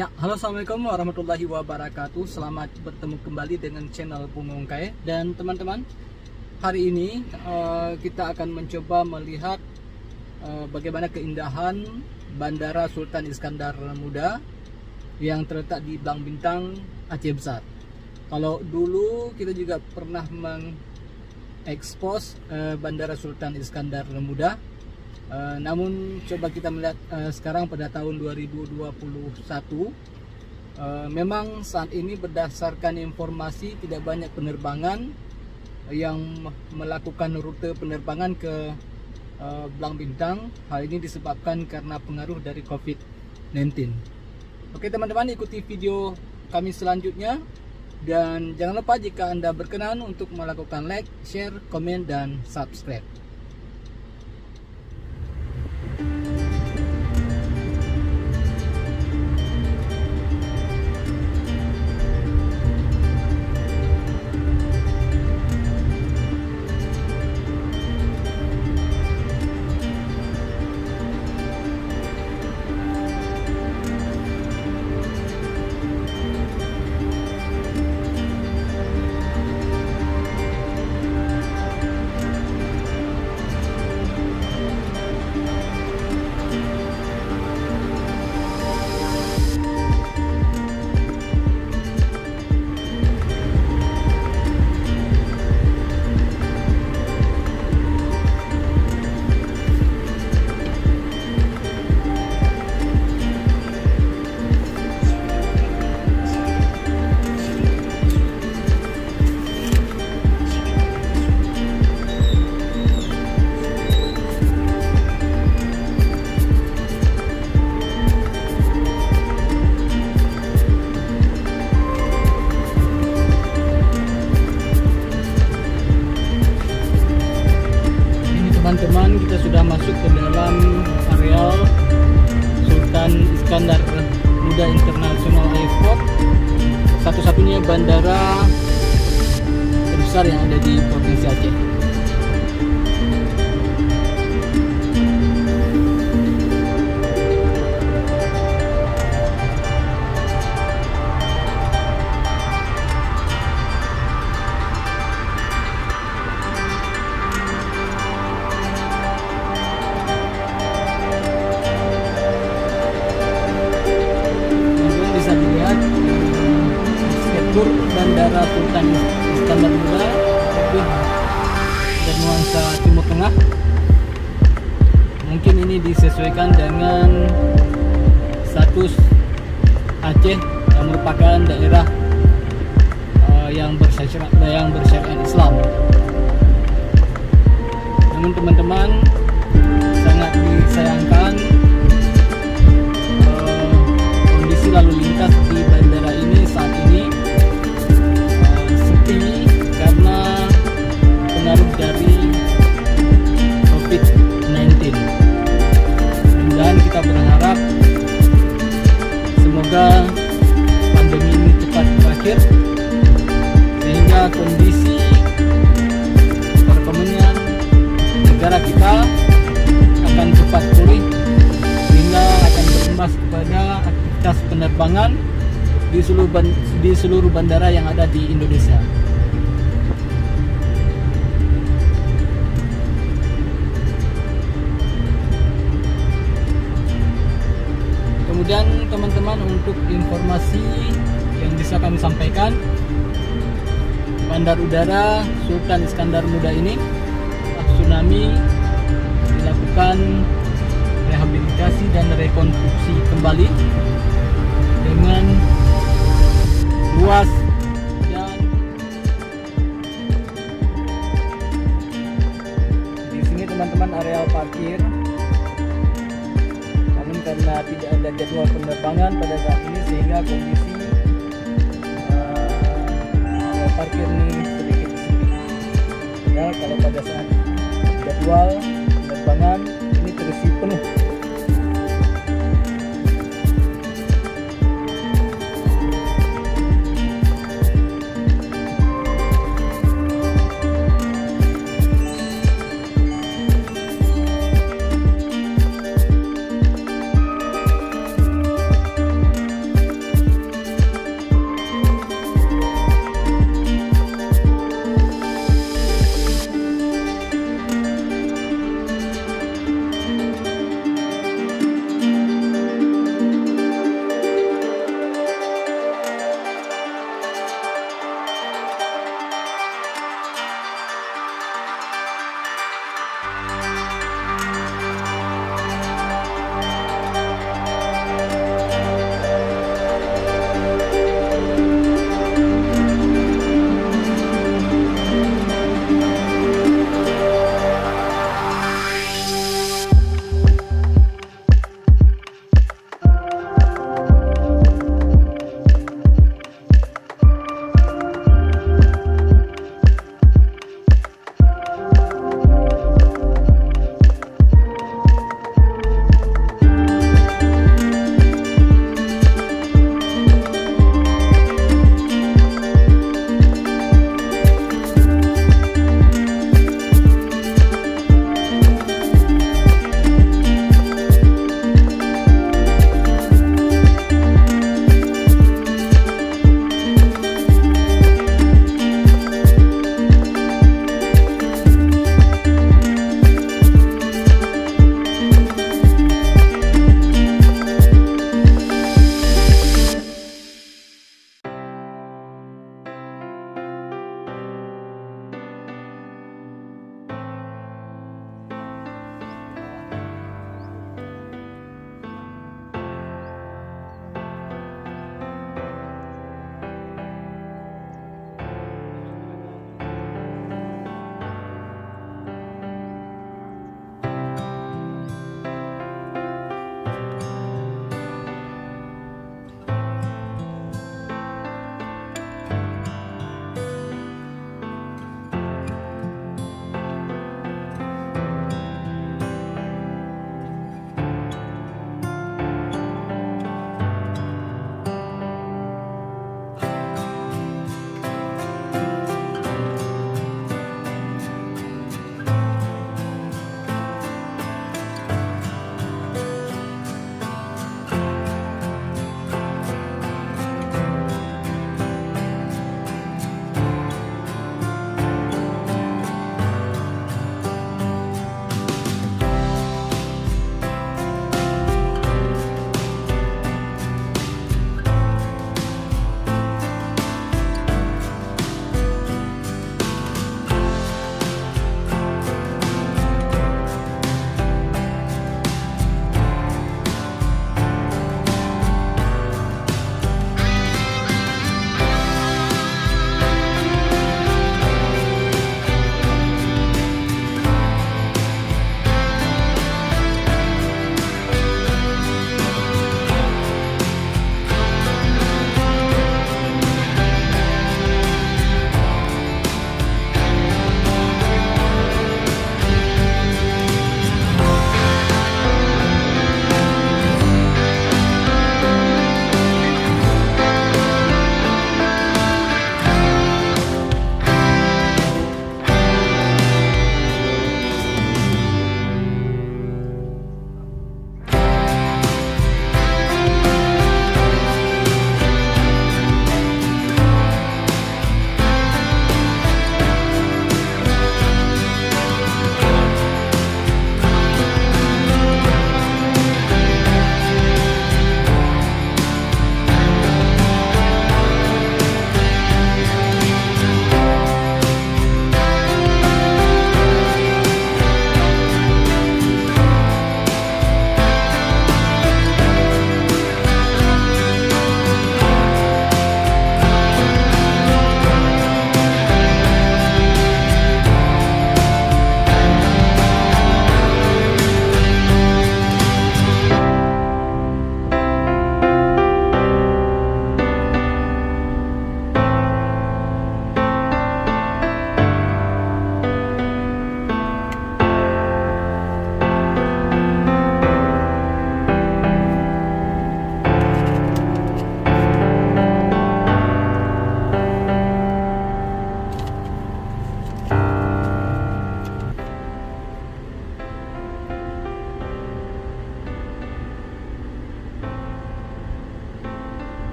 Ya, halo, assalamualaikum warahmatullahi wabarakatuh. Selamat bertemu kembali dengan channel Pungungkai. Dan teman-teman, hari ini kita akan mencoba melihat bagaimana keindahan Bandara Sultan Iskandar Muda yang terletak di Blang Bintang, Aceh Besar. Kalau dulu kita juga pernah mengekspos Bandara Sultan Iskandar Muda. Namun coba kita melihat sekarang pada tahun 2021, memang saat ini berdasarkan informasi tidak banyak penerbangan yang melakukan rute penerbangan ke Blang Bintang. Hal ini disebabkan karena pengaruh dari COVID-19. Oke teman-teman, ikuti video kami selanjutnya. Dan jangan lupa jika Anda berkenan untuk melakukan like, share, komen, dan subscribe. Teman-teman, kita sudah masuk ke dalam areal Sultan Iskandar Muda International Airport, satu-satunya bandara terbesar yang ada di Provinsi Aceh. Bandara Sultan Iskandar Muda lebih bernuansa Timur Tengah. Mungkin ini disesuaikan dengan status Aceh yang merupakan daerah yang bersyariat Islam. Namun teman-teman, sangat disayangkan kondisi lalu lintas di bandara ini saat ini karena pengaruh dari COVID-19. Dan kita berharap semoga pandemi ini cepat berakhir sehingga kondisi perekonomian negara kita akan cepat pulih sehingga akan berimbas kepada aktivitas penerbangan di seluruh bandara yang ada di Indonesia. Kemudian teman-teman, untuk informasi yang bisa kami sampaikan, Bandar Udara Sultan Iskandar Muda ini tsunami dilakukan rehabilitasi dan rekonstruksi kembali dengan luas dan di sini teman-teman areal parkir. Namun karena tidak ada jadwal penerbangan pada saat ini sehingga kondisi parkir ini sedikit sepi. Padahal kalau pada saat jadwal penerbangan ini terisi penuh.